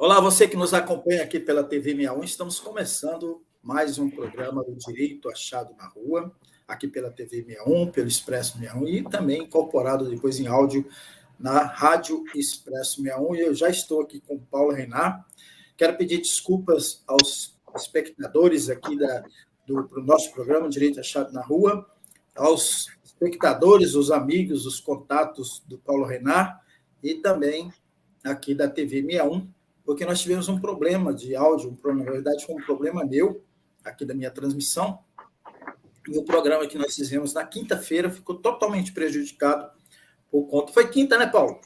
Olá, você que nos acompanha aqui pela TV 61, estamos começando mais um programa do Direito Achado na Rua, aqui pela TV 61, pelo Expresso 61 e também incorporado depois em áudio na Rádio Expresso 61. E eu já estou aqui com o Paulo Renar. Quero pedir desculpas aos espectadores aqui do nosso programa Direito Achado na Rua, aos espectadores, os amigos, os contatos do Paulo Renar e também aqui da TV 61, porque nós tivemos um problema de áudio, na verdade foi um problema meu, aqui da minha transmissão, e o programa que nós fizemos na quinta-feira ficou totalmente prejudicado por conta... Foi quinta, né, Paulo?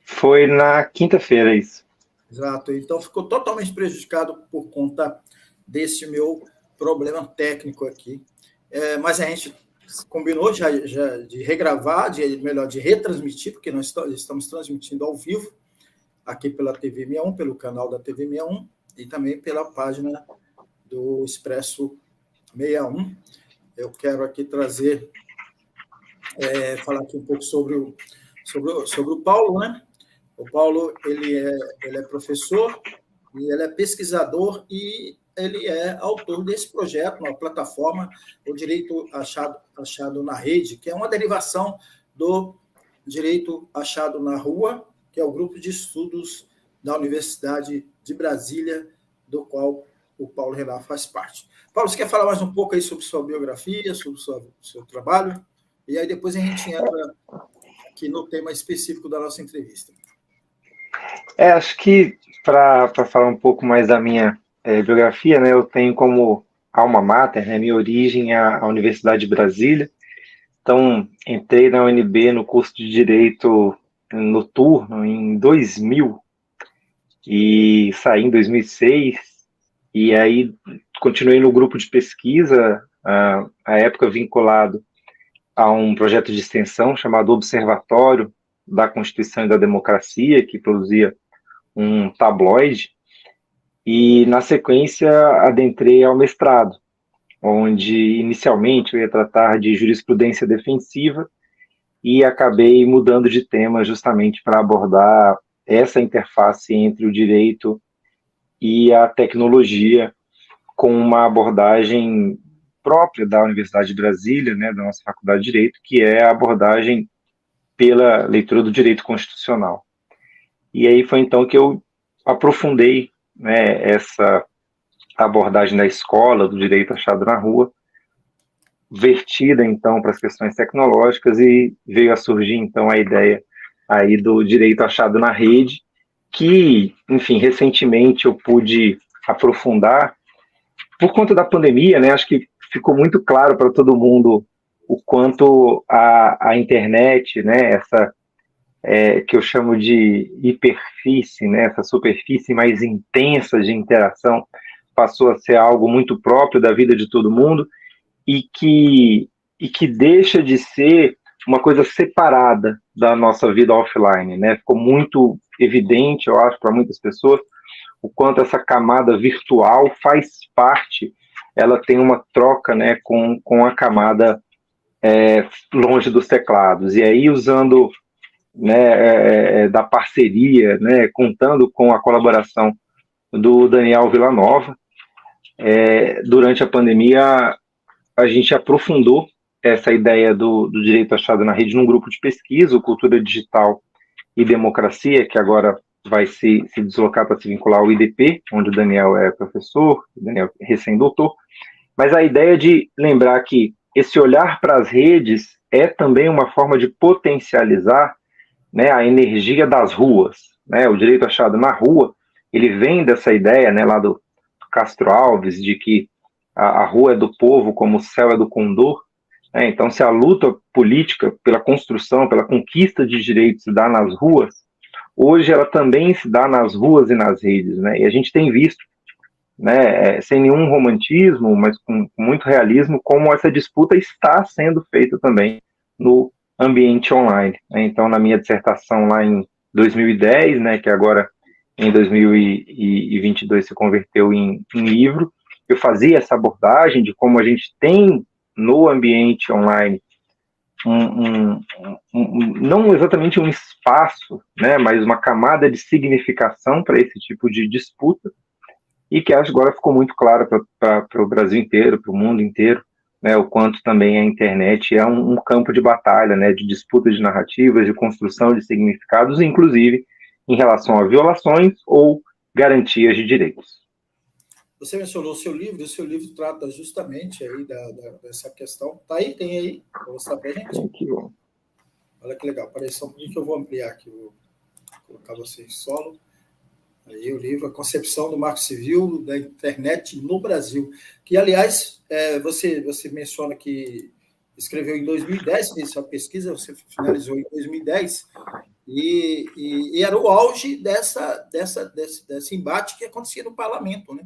Foi na quinta-feira, isso. Exato, então ficou totalmente prejudicado por conta desse meu problema técnico aqui. Mas a gente combinou já de regravar, de retransmitir, porque nós estamos transmitindo ao vivo, aqui pela TV 61, pelo canal da TV 61 e também pela página do Expresso 61. Eu quero aqui trazer, falar aqui um pouco sobre o Paulo, né? O Paulo, ele é professor, e ele é pesquisador e ele é autor desse projeto, uma plataforma, o Direito Achado na Rede, que é uma derivação do Direito Achado na Rua, que é o grupo de estudos da Universidade de Brasília, do qual o Paulo Renar faz parte. Paulo, você quer falar mais um pouco aí sobre sua biografia, sobre o seu trabalho? E aí depois a gente entra aqui no tema específico da nossa entrevista. Acho que para falar um pouco mais da minha biografia, né, eu tenho como alma mater, né, minha origem a Universidade de Brasília. Então, entrei na UNB no curso de Direito noturno em 2000 e saí em 2006, e aí continuei no grupo de pesquisa, à época vinculado a um projeto de extensão chamado Observatório da Constituição e da Democracia, que produzia um tabloide, e na sequência adentrei ao mestrado, onde inicialmente eu ia tratar de jurisprudência defensiva e acabei mudando de tema justamente para abordar essa interface entre o direito e a tecnologia, com uma abordagem própria da Universidade de Brasília, né, da nossa Faculdade de Direito, que é a abordagem pela leitura do direito constitucional. E aí foi então que eu aprofundei, né, essa abordagem da escola, do direito achado na rua, vertida então para as questões tecnológicas, e veio a surgir então a ideia aí do direito achado na rede, que, enfim, recentemente eu pude aprofundar por conta da pandemia, né? Acho que ficou muito claro para todo mundo o quanto a internet, né, essa que eu chamo de hiperfície, né, essa superfície mais intensa de interação, passou a ser algo muito próprio da vida de todo mundo, e que deixa de ser uma coisa separada da nossa vida offline, né? Ficou muito evidente, eu acho, para muitas pessoas, o quanto essa camada virtual faz parte, ela tem uma troca, né, com a camada longe dos teclados. E aí, usando, né, da parceria, né, contando com a colaboração do Daniel Villanova, durante a pandemia, a gente aprofundou essa ideia do direito achado na rede num grupo de pesquisa, o Cultura Digital e Democracia, que agora vai se deslocar para se vincular ao IDP, onde o Daniel é professor, o Daniel é recém-doutor, mas a ideia de lembrar que esse olhar para as redes é também uma forma de potencializar, né, a energia das ruas, né? O direito achado na rua, ele vem dessa ideia, né, lá do Castro Alves, de que a rua é do povo como o céu é do condor, né? Então, se a luta política pela construção, pela conquista de direitos se dá nas ruas, hoje ela também se dá nas ruas e nas redes, né? E a gente tem visto, né, sem nenhum romantismo, mas com muito realismo, como essa disputa está sendo feita também no ambiente online, né? Então, na minha dissertação lá em 2010, né, que agora em 2022 se converteu em livro, eu fazia essa abordagem de como a gente tem no ambiente online não exatamente um espaço, né, mas uma camada de significação para esse tipo de disputa, e que agora ficou muito claro para o Brasil inteiro, para o mundo inteiro, né, o quanto também a internet é um campo de batalha, né, de disputa de narrativas, de construção de significados, inclusive em relação a violações ou garantias de direitos. Você mencionou o seu livro trata justamente aí dessa questão. Tá aí? Tem aí? Vou mostrar para a gente? Aqui, ó. Olha que legal. Parece só um pouquinho que eu vou ampliar aqui, vou colocar você em solo. Aí o livro A Concepção do Marco Civil da Internet no Brasil, que, aliás, você menciona que escreveu em 2010, fez a pesquisa, você finalizou em 2010, e era o auge desse embate que acontecia no parlamento, né?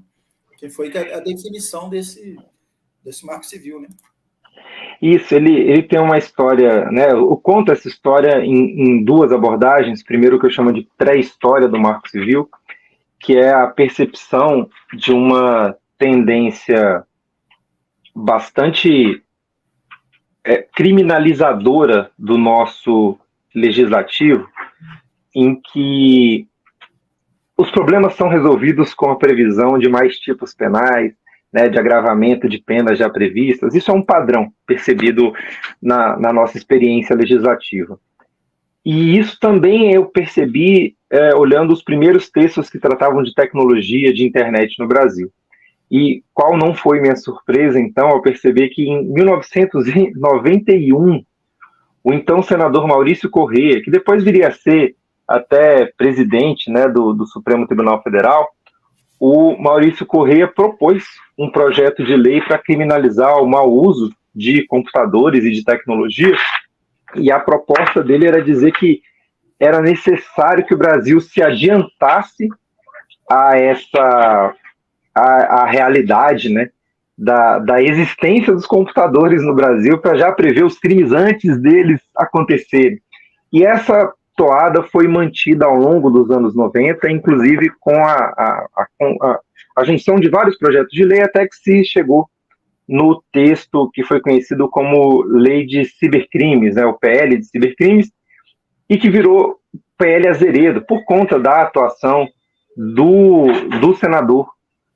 Que foi a definição desse Marco Civil, né? Isso, ele tem uma história, né? Eu conto essa história em duas abordagens. Primeiro, o que eu chamo de pré-história do Marco Civil, que é a percepção de uma tendência bastante criminalizadora do nosso legislativo, em que os problemas são resolvidos com a previsão de mais tipos penais, né, de agravamento de penas já previstas. Isso é um padrão percebido na nossa experiência legislativa. E isso também eu percebi olhando os primeiros textos que tratavam de tecnologia, de internet no Brasil. E qual não foi minha surpresa, então, ao perceber que em 1991, o então senador Maurício Corrêa, que depois viria a ser até presidente, né, do Supremo Tribunal Federal, o Maurício Corrêa propôs um projeto de lei para criminalizar o mau uso de computadores e de tecnologia, e a proposta dele era dizer que era necessário que o Brasil se adiantasse a realidade, né, da existência dos computadores no Brasil, para já prever os crimes antes deles acontecerem. E essa toada foi mantida ao longo dos anos 90, inclusive com a junção de vários projetos de lei, até que se chegou no texto que foi conhecido como Lei de Cibercrimes, né, o PL de Cibercrimes, e que virou PL Azeredo, por conta da atuação do senador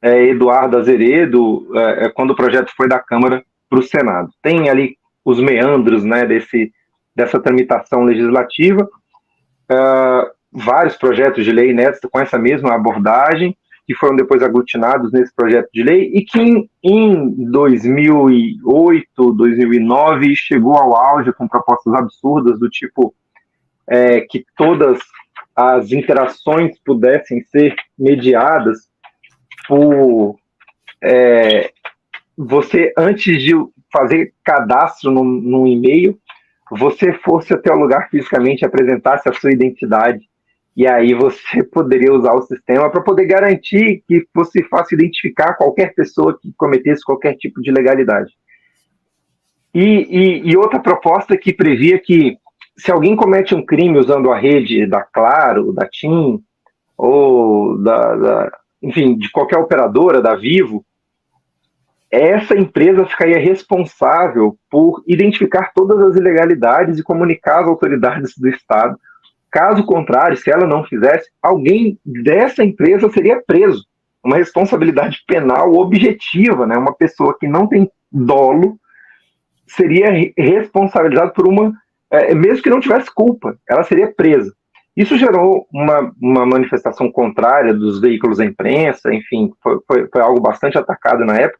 Eduardo Azeredo, quando o projeto foi da Câmara para o Senado. Tem ali os meandros, né, dessa tramitação legislativa, vários projetos de lei com essa mesma abordagem, que foram depois aglutinados nesse projeto de lei, e que em 2008, 2009, chegou ao auge com propostas absurdas do tipo que todas as interações pudessem ser mediadas por você, antes de fazer cadastro num e-mail, você fosse até o lugar fisicamente, apresentasse a sua identidade, e aí você poderia usar o sistema para poder garantir que fosse fácil identificar qualquer pessoa que cometesse qualquer tipo de ilegalidade. E outra proposta que previa que, se alguém comete um crime usando a rede da Claro, da TIM, ou enfim, de qualquer operadora, da Vivo, essa empresa ficaria responsável por identificar todas as ilegalidades e comunicar às autoridades do Estado. Caso contrário, se ela não fizesse, alguém dessa empresa seria preso. Uma responsabilidade penal objetiva, né? Uma pessoa que não tem dolo seria responsabilizada por mesmo que não tivesse culpa, ela seria presa. Isso gerou uma manifestação contrária dos veículos da imprensa, enfim, foi algo bastante atacado na época,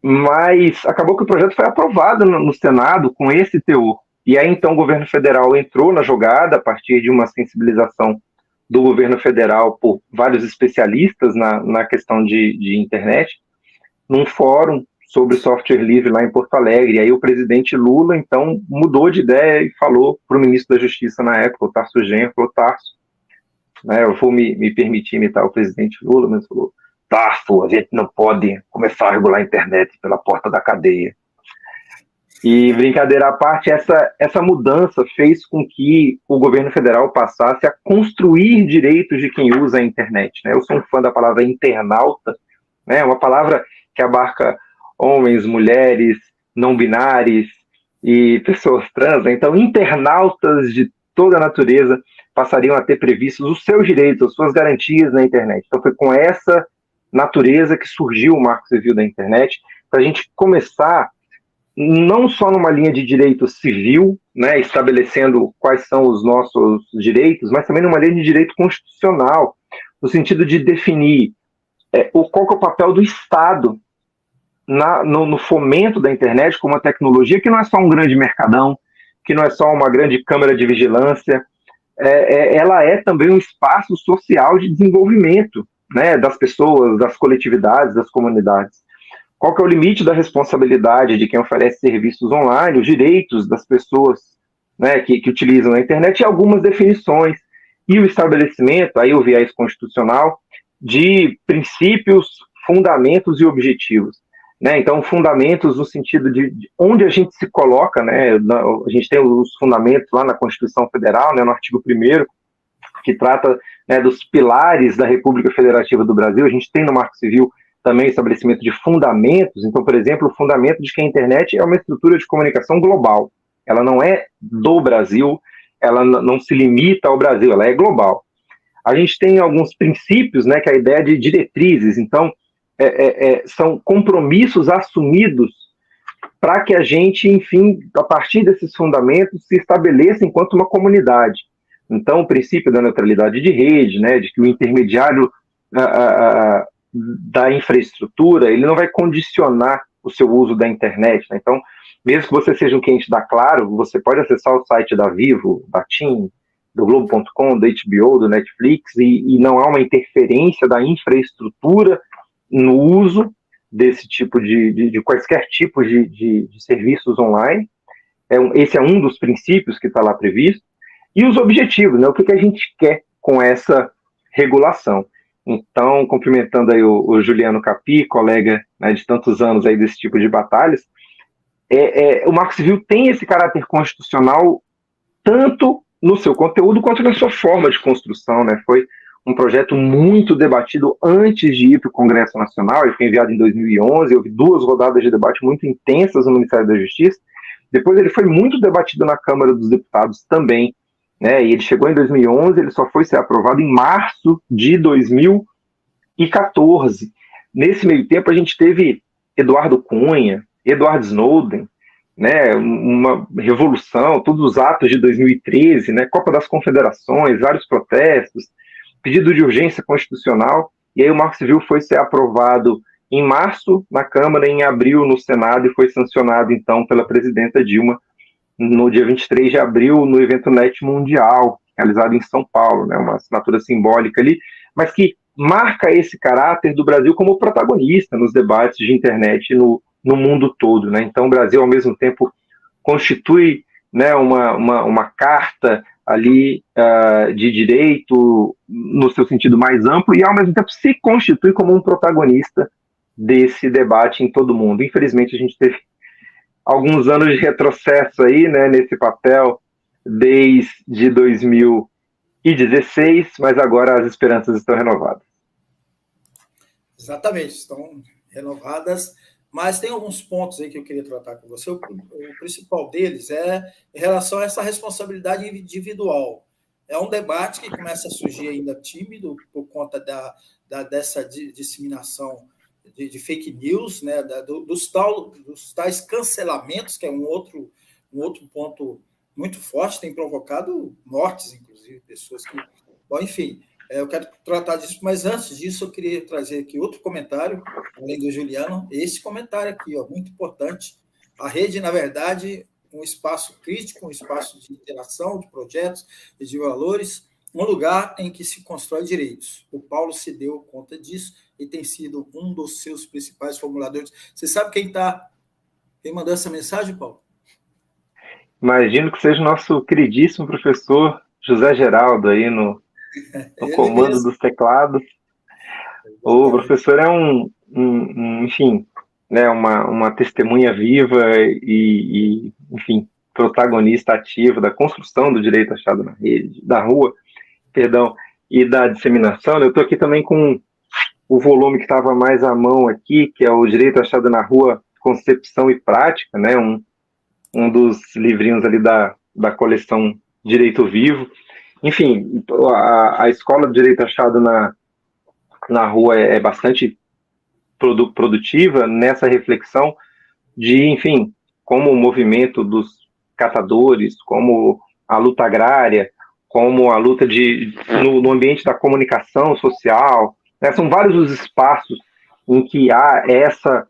mas acabou que o projeto foi aprovado no Senado com esse teor. E aí, então, o governo federal entrou na jogada a partir de uma sensibilização do governo federal por vários especialistas na questão de internet, num fórum sobre software livre lá em Porto Alegre. E aí o presidente Lula, então, mudou de ideia e falou para o ministro da Justiça na época, o Tarso Genro, falou: Tarso, né, eu vou me permitir imitar o presidente Lula, mas falou: Tarso, a gente não pode começar a regular a internet pela porta da cadeia. E, brincadeira à parte, essa mudança fez com que o governo federal passasse a construir direitos de quem usa a internet, né? Eu sou um fã da palavra internauta, né? Uma palavra que abarca homens, mulheres, não binários, e pessoas trans, né? Então internautas de toda a natureza passariam a ter previstos os seus direitos, as suas garantias na internet. Então foi com essa natureza que surgiu o Marco Civil da internet, para a gente começar não só numa linha de direito civil, né, estabelecendo quais são os nossos direitos, mas também numa linha de direito constitucional, no sentido de definir qual que é o papel do Estado no fomento da internet como uma tecnologia que não é só um grande mercadão, que não é só uma grande câmara de vigilância, ela é também um espaço social de desenvolvimento, né, das pessoas, das coletividades, das comunidades. Qual que é o limite da responsabilidade de quem oferece serviços online, os direitos das pessoas, né, que utilizam a internet e algumas definições, e o estabelecimento, aí o viés constitucional, de princípios, fundamentos e objetivos. Né? Então, fundamentos no sentido de onde a gente se coloca, né? A gente tem os fundamentos lá na Constituição Federal, né, no artigo 1º, que trata, né, dos pilares da República Federativa do Brasil. A gente tem no Marco Civil também o estabelecimento de fundamentos. Então, por exemplo, o fundamento de que a internet é uma estrutura de comunicação global. Ela não é do Brasil, ela não se limita ao Brasil, ela é global. A gente tem alguns princípios, né, que é a ideia de diretrizes. Então, são compromissos assumidos para que a gente, enfim, a partir desses fundamentos, se estabeleça enquanto uma comunidade. Então, o princípio da neutralidade de rede, né, de que o intermediário da infraestrutura, ele não vai condicionar o seu uso da internet. Né? Então, mesmo que você seja um cliente da Claro, você pode acessar o site da Vivo, da TIM, do Globo.com, da HBO, do Netflix, e não há uma interferência da infraestrutura no uso desse tipo de quaisquer tipos de serviços online. Esse é um dos princípios que está lá previsto. E os objetivos, né? O que a gente quer com essa regulação. Então, cumprimentando aí o Juliano Capi, colega, né, de tantos anos aí desse tipo de batalhas, o Marco Civil tem esse caráter constitucional tanto no seu conteúdo quanto na sua forma de construção, né? Foi um projeto muito debatido antes de ir para o Congresso Nacional. Ele foi enviado em 2011, houve 2 rodadas de debate muito intensas no Ministério da Justiça. Depois ele foi muito debatido na Câmara dos Deputados também, né? E ele chegou em 2011, ele só foi ser aprovado em março de 2014. Nesse meio tempo a gente teve Eduardo Cunha, Edward Snowden, né, uma revolução, todos os atos de 2013, né, Copa das Confederações, vários protestos, pedido de urgência constitucional, e aí o Marco Civil foi ser aprovado em março na Câmara, em abril no Senado, e foi sancionado então pela presidenta Dilma no dia 23 de abril, no evento NET Mundial, realizado em São Paulo, né, uma assinatura simbólica ali, mas que marca esse caráter do Brasil como protagonista nos debates de internet no mundo todo. Né? Então o Brasil, ao mesmo tempo, constitui, né, uma carta ali de direito no seu sentido mais amplo e, ao mesmo tempo, se constitui como um protagonista desse debate em todo o mundo. Infelizmente, a gente teve alguns anos de retrocesso aí, né, nesse papel desde 2016, mas agora as esperanças estão renovadas. Exatamente, estão renovadas, mas tem alguns pontos aí que eu queria tratar com você. O principal deles é em relação a essa responsabilidade individual. É um debate que começa a surgir ainda tímido por conta dessa disseminação de fake news, né, dos tais cancelamentos, que é um outro ponto muito forte, tem provocado mortes, inclusive, pessoas que... Bom, enfim, eu quero tratar disso, mas antes disso eu queria trazer aqui outro comentário, além do Juliano, esse comentário aqui, ó, muito importante. A rede, na verdade, um espaço crítico, um espaço de interação, de projetos e de valores, um lugar em que se constrói direitos. O Paulo se deu conta disso e tem sido um dos seus principais formuladores. Você sabe quem mandou essa mensagem, Paulo? Imagino que seja o nosso queridíssimo professor José Geraldo aí no comando mesmo dos teclados. O professor é enfim, né, uma testemunha viva e, enfim, protagonista ativo da construção do direito achado na rede, da rua, e da disseminação. Eu estou aqui também com o volume que estava mais à mão aqui, que é o Direito Achado na Rua, Concepção e Prática, né, um dos livrinhos ali da coleção Direito Vivo. Enfim, a escola de Direito Achado na rua é bastante produtiva nessa reflexão de, enfim, como o movimento dos catadores, como a luta agrária, como a luta no ambiente da comunicação social, né? São vários os espaços em que há essa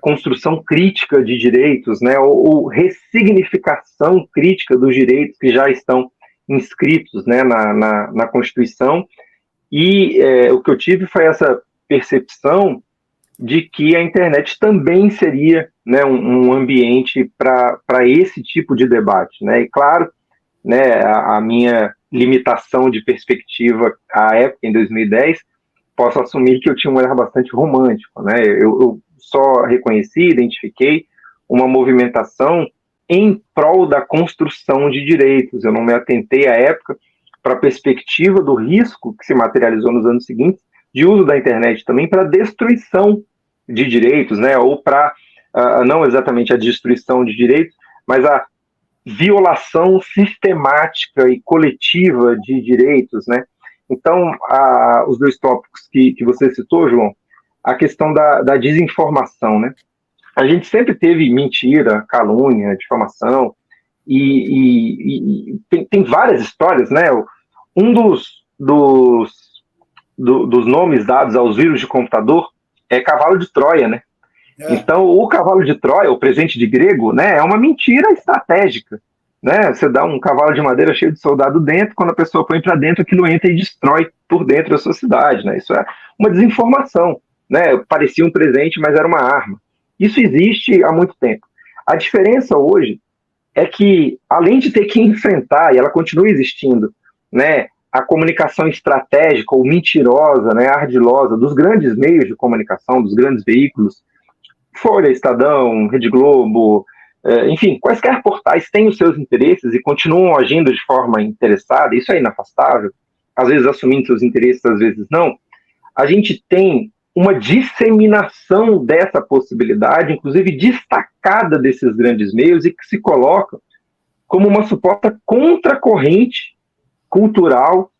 construção crítica de direitos, né? ou ressignificação crítica dos direitos que já estão inscritos, né? na Constituição. E o que eu tive foi essa percepção de que a internet também seria, né, um ambiente para esse tipo de debate, né? E claro, né, a minha limitação de perspectiva à época, em 2010, posso assumir que eu tinha um olhar bastante romântico, né? Eu só reconheci, identifiquei uma movimentação em prol da construção de direitos. Eu não me atentei à época para a perspectiva do risco que se materializou nos anos seguintes de uso da internet também para destruição de direitos, né? Ou para, não exatamente a destruição de direitos, mas a violação sistemática e coletiva de direitos, né? Então, os dois tópicos que você citou, João, a questão da desinformação, né? A gente sempre teve mentira, calúnia, difamação, e tem várias histórias, né? Um dos nomes dados aos vírus de computador é cavalo de Troia, né? Então, o cavalo de Troia, o presente de grego, né, é uma mentira estratégica, né? Você dá um cavalo de madeira cheio de soldado dentro, quando a pessoa põe para dentro, aquilo entra e destrói por dentro a sua cidade, né? Isso é uma desinformação, né? Parecia um presente, mas era uma arma. Isso existe há muito tempo. A diferença hoje é que, além de ter que enfrentar, e ela continua existindo, né, a comunicação estratégica ou mentirosa, né, ardilosa dos grandes meios de comunicação, dos grandes veículos, Folha, Estadão, Rede Globo, enfim, quaisquer portais têm os seus interesses e continuam agindo de forma interessada, isso é inafastável, às vezes assumindo seus interesses, às vezes não. A gente tem uma disseminação dessa possibilidade, inclusive destacada desses grandes meios, e que se coloca como uma suposta contracorrente cultural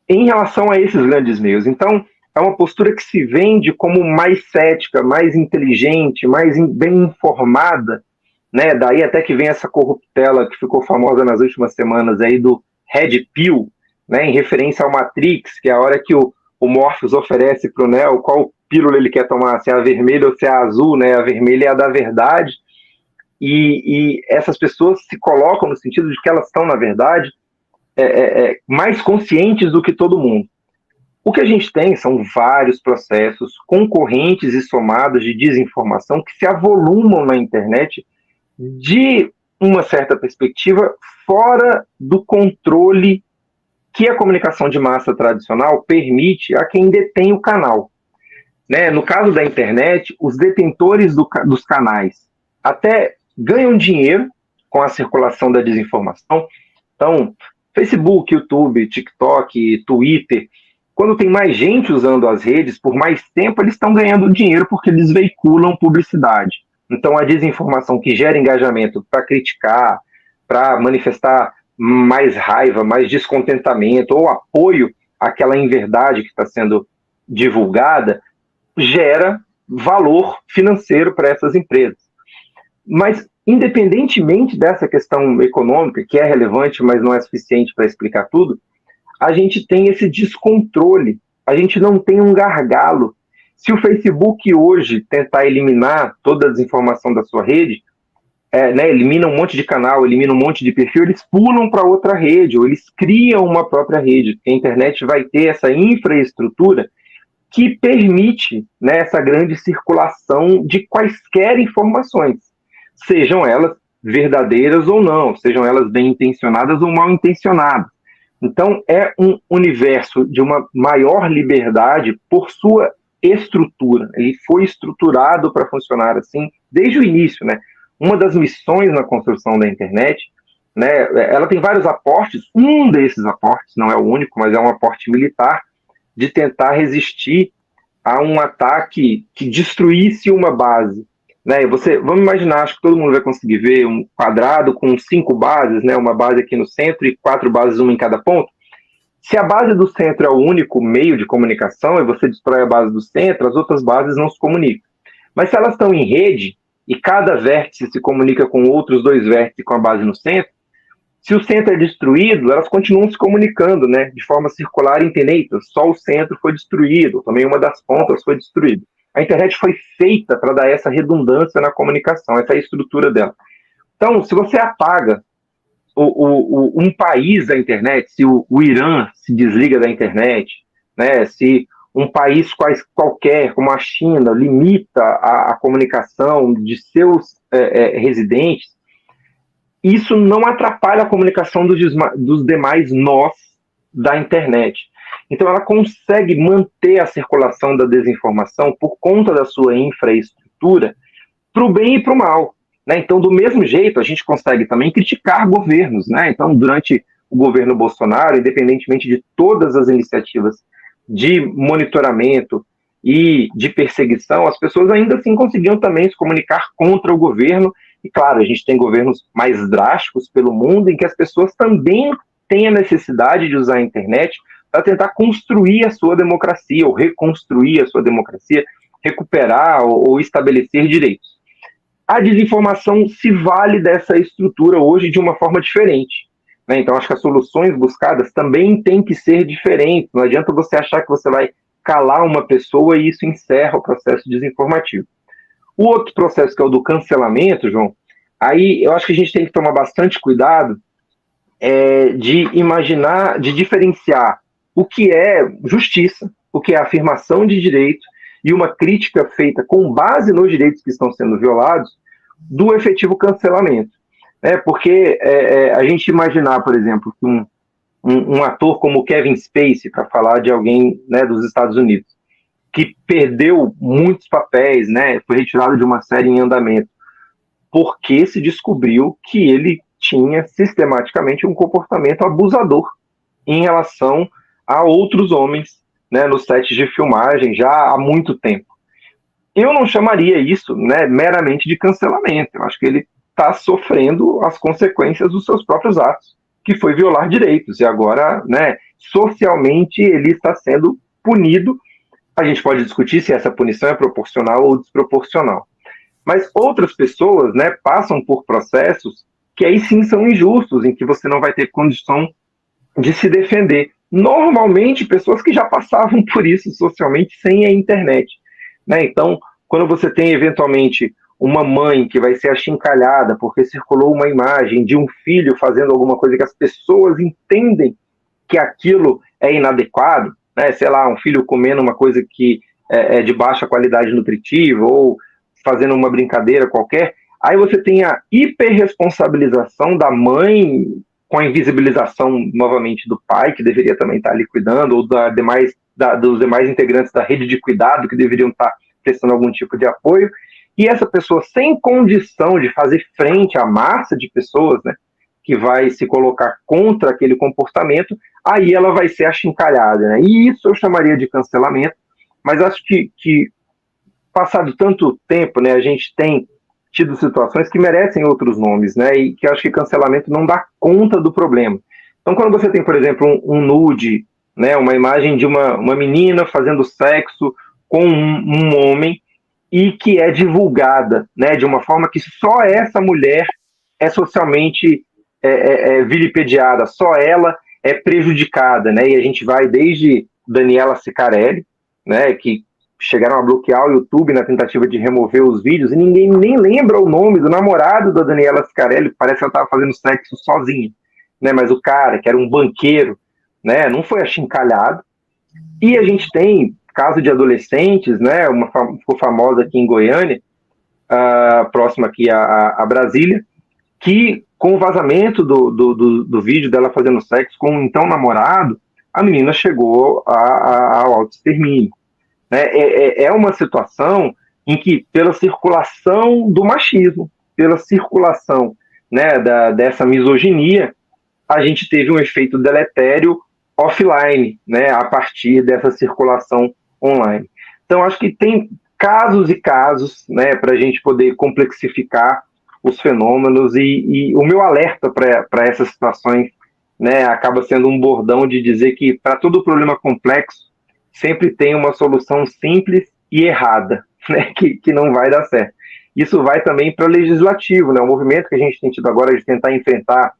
em relação a esses grandes meios. Então, é uma postura que se vende como mais cética, mais inteligente, mais bem informada, né? Daí até que vem essa corruptela que ficou famosa nas últimas semanas aí do Red Pill, né? Em referência ao Matrix, que é a hora que o Morpheus oferece para o Neo qual pílula ele quer tomar, se é a vermelha ou se é a azul, né? A vermelha é a da verdade, e essas pessoas se colocam no sentido de que elas estão, na verdade, mais conscientes do que todo mundo. O que a gente tem são vários processos concorrentes e somados de desinformação que se avolumam na internet de uma certa perspectiva fora do controle que a comunicação de massa tradicional permite a quem detém o canal. Né? No caso da internet, os detentores dos canais até ganham dinheiro com a circulação da desinformação. Então, Facebook, YouTube, TikTok, Twitter, quando tem mais gente usando as redes, por mais tempo eles estão ganhando dinheiro porque eles veiculam publicidade. Então, a desinformação que gera engajamento para criticar, para manifestar mais raiva, mais descontentamento ou apoio àquela inverdade que está sendo divulgada, gera valor financeiro para essas empresas. Mas, independentemente dessa questão econômica, que é relevante, mas não é suficiente para explicar tudo, a gente tem esse descontrole, a gente não tem um gargalo. Se o Facebook hoje tentar eliminar toda a desinformação da sua rede, né, elimina um monte de canal, elimina um monte de perfil, eles pulam para outra rede, ou eles criam uma própria rede, porque a internet vai ter essa infraestrutura que permite, né, essa grande circulação de quaisquer informações, sejam elas verdadeiras ou não, sejam elas bem intencionadas ou mal intencionadas. Então, é um universo de uma maior liberdade por sua estrutura. Ele foi estruturado para funcionar assim desde o início, né? Uma das missões na construção da internet, né, ela tem vários aportes. Um desses aportes, não é o único, mas é um aporte militar, de tentar resistir a um ataque que destruísse uma base. né? Vamos imaginar, acho que todo mundo vai conseguir ver um quadrado com 5 bases, né? Uma base aqui no centro e 4 bases, uma em cada ponto. Se a base do centro é o único meio de comunicação e você destrói a base do centro, as outras bases não se comunicam. Mas se elas estão em rede e cada vértice se comunica com outros 2 vértices com a base no centro, se o centro é destruído, elas continuam se comunicando, né, de forma circular e infinita. Só o centro foi destruído, também uma das pontas foi destruída. A internet foi feita para dar essa redundância na comunicação, essa é a estrutura dela. Então, se você apaga um país da internet, se o Irã se desliga da internet, né, se um país qualquer, como a China, limita a comunicação de seus residentes, isso não atrapalha a comunicação dos demais nós da internet. Então, ela consegue manter a circulação da desinformação por conta da sua infraestrutura para o bem e para o mal. Né? Então, do mesmo jeito, a gente consegue também criticar governos. Né? Então, durante o governo Bolsonaro, independentemente de todas as iniciativas de monitoramento e de perseguição, as pessoas ainda assim conseguiam também se comunicar contra o governo. E, claro, a gente tem governos mais drásticos pelo mundo em que as pessoas também têm a necessidade de usar a internet para tentar construir a sua democracia, ou reconstruir a sua democracia, recuperar ou estabelecer direitos. A desinformação se vale dessa estrutura hoje de uma forma diferente. Né? Então, acho que as soluções buscadas também têm que ser diferentes. Não adianta você achar que você vai calar uma pessoa e isso encerra o processo desinformativo. O outro processo, que é o do cancelamento, João, aí eu acho que a gente tem que tomar bastante cuidado de imaginar, de diferenciar o que é justiça, o que é afirmação de direito e uma crítica feita com base nos direitos que estão sendo violados, do efetivo cancelamento. Porque a gente imaginar, por exemplo, que um ator como Kevin Spacey, para falar de alguém, né, dos Estados Unidos, que perdeu muitos papéis, né, foi retirado de uma série em andamento, porque se descobriu que ele tinha sistematicamente um comportamento abusador em relação a outros homens, né, nos sets de filmagem já há muito tempo. Eu não chamaria isso, né, meramente de cancelamento. Eu acho que ele está sofrendo as consequências dos seus próprios atos, que foi violar direitos, e agora, né, socialmente ele está sendo punido. A gente pode discutir se essa punição é proporcional ou desproporcional. Mas outras pessoas, né, passam por processos que aí sim são injustos, em que você não vai ter condição de se defender. Normalmente, pessoas que já passavam por isso socialmente sem a internet. Né? Então, quando você tem, eventualmente, uma mãe que vai ser achincalhada porque circulou uma imagem de um filho fazendo alguma coisa que as pessoas entendem que aquilo é inadequado, né? Sei lá, um filho comendo uma coisa que é de baixa qualidade nutritiva ou fazendo uma brincadeira qualquer, aí você tem a hiperresponsabilização da mãe com a invisibilização, novamente, do pai, que deveria também estar ali cuidando, ou dos demais integrantes da rede de cuidado, que deveriam estar prestando algum tipo de apoio, e essa pessoa sem condição de fazer frente à massa de pessoas, né, que vai se colocar contra aquele comportamento, aí ela vai ser achincalhada, né? E isso eu chamaria de cancelamento, mas acho que passado tanto tempo, né, a gente tem tido situações que merecem outros nomes, né, e que acho que cancelamento não dá conta do problema. Então, quando você tem, por exemplo, um nude, né, uma imagem de uma menina fazendo sexo com um homem e que é divulgada, né, de uma forma que só essa mulher é socialmente vilipendiada, só ela é prejudicada, né, e a gente vai desde Daniela Ceccarelli, né, que chegaram a bloquear o YouTube na tentativa de remover os vídeos, e ninguém nem lembra o nome do namorado da Daniela Ceccarelli, parece que ela estava fazendo sexo sozinha, né? Mas o cara, que era um banqueiro, né, não foi achincalhado. E a gente tem caso de adolescentes, né, ficou famosa aqui em Goiânia, próxima aqui a Brasília, que com o vazamento do vídeo dela fazendo sexo com um então namorado, a menina chegou ao autoextermínio. É uma situação em que, pela circulação do machismo, pela circulação, né, dessa misoginia, a gente teve um efeito deletério offline, né, a partir dessa circulação online. Então, acho que casos e casos, né, para a gente poder complexificar os fenômenos, e o meu alerta para essas situações, né, acaba sendo um bordão de dizer que para todo problema complexo sempre tem uma solução simples e errada, né, que não vai dar certo. Isso vai também para o legislativo, né, o movimento que a gente tem tido agora de tentar enfrentar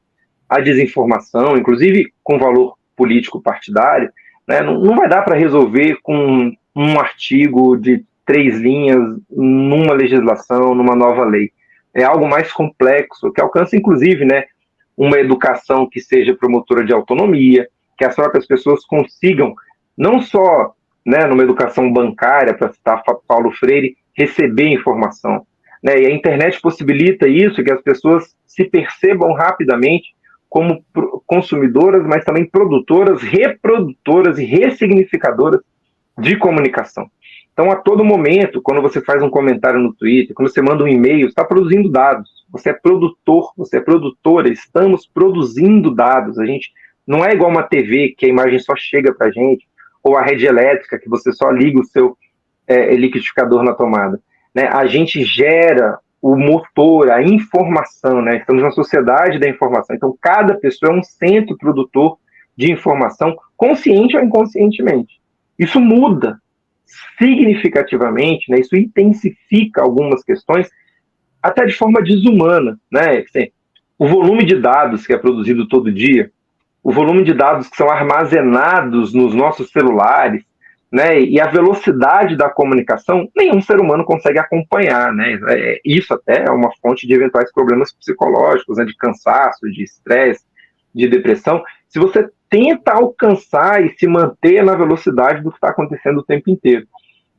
a desinformação, inclusive com valor político partidário, né, não vai dar para resolver com um artigo de 3 linhas numa legislação, numa nova lei. É algo mais complexo, que alcança, inclusive, né, uma educação que seja promotora de autonomia, que as próprias pessoas consigam, não só, né, numa educação bancária, para citar Paulo Freire, receber informação, né, e a internet possibilita isso, que as pessoas se percebam rapidamente como consumidoras, mas também produtoras, reprodutoras e ressignificadoras de comunicação. Então, a todo momento, quando você faz um comentário no Twitter, quando você manda um e-mail, você está produzindo dados. Você é produtor, você é produtora, estamos produzindo dados. A gente não é igual uma TV, que a imagem só chega para a gente, ou a rede elétrica, que você só liga o seu liquidificador na tomada. Né? A gente gera o motor, a informação, né? Estamos na sociedade da informação. Então, cada pessoa é um centro produtor de informação, consciente ou inconscientemente. Isso muda significativamente, né? Isso intensifica algumas questões, até de forma desumana, né? O volume de dados que é produzido todo dia, o volume de dados que são armazenados nos nossos celulares, né, e a velocidade da comunicação, nenhum ser humano consegue acompanhar, né? Isso até é uma fonte de eventuais problemas psicológicos, né, de cansaço, de estresse, de depressão. Se você tenta alcançar e se manter na velocidade do que está acontecendo o tempo inteiro.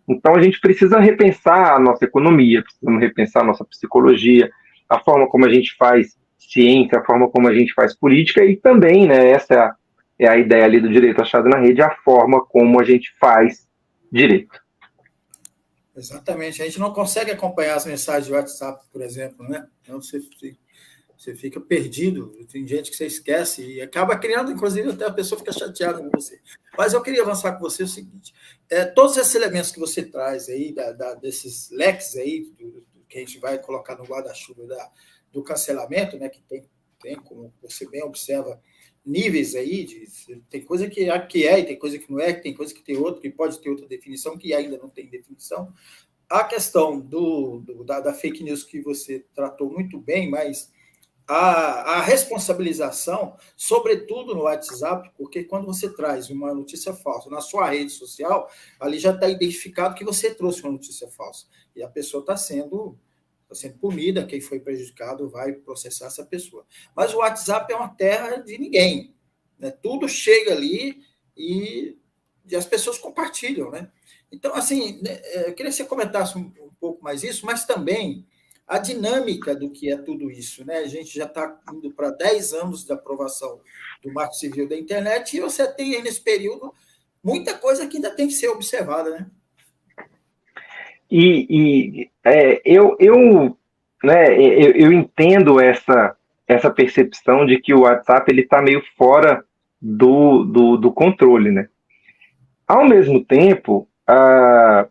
Então a gente precisa repensar a nossa economia, precisamos repensar a nossa psicologia, a forma como a gente faz ciência, a forma como a gente faz política, e também, né, essa é a ideia ali do direito achado na rede, a forma como a gente faz direito. Exatamente. A gente não consegue acompanhar as mensagens de WhatsApp, por exemplo, né? Então você fica perdido. Tem gente que você esquece e acaba criando, inclusive, até a pessoa fica chateada com você. Mas eu queria avançar com você o seguinte: todos esses elementos que você traz aí, desses leques aí, que a gente vai colocar no guarda-chuva do cancelamento, né? Que tem, como você bem observa, níveis aí, tem coisa que é e tem coisa que não é, tem coisa que tem outra, que pode ter outra definição, que ainda não tem definição. A questão da fake news que você tratou muito bem, mas a responsabilização, sobretudo no WhatsApp, porque quando você traz uma notícia falsa na sua rede social, ali já está identificado que você trouxe uma notícia falsa, e a pessoa está sendo punida, quem foi prejudicado vai processar essa pessoa. Mas o WhatsApp é uma terra de ninguém, né? Tudo chega ali e as pessoas compartilham, né? Então, assim, eu queria que você comentasse um pouco mais isso, mas também a dinâmica do que é tudo isso, né? A gente já está indo para 10 anos da aprovação do Marco Civil da Internet, e você tem aí nesse período muita coisa que ainda tem que ser observada, né? Eu entendo essa percepção de que o WhatsApp ele está meio fora do controle, né? Ao mesmo tempo, a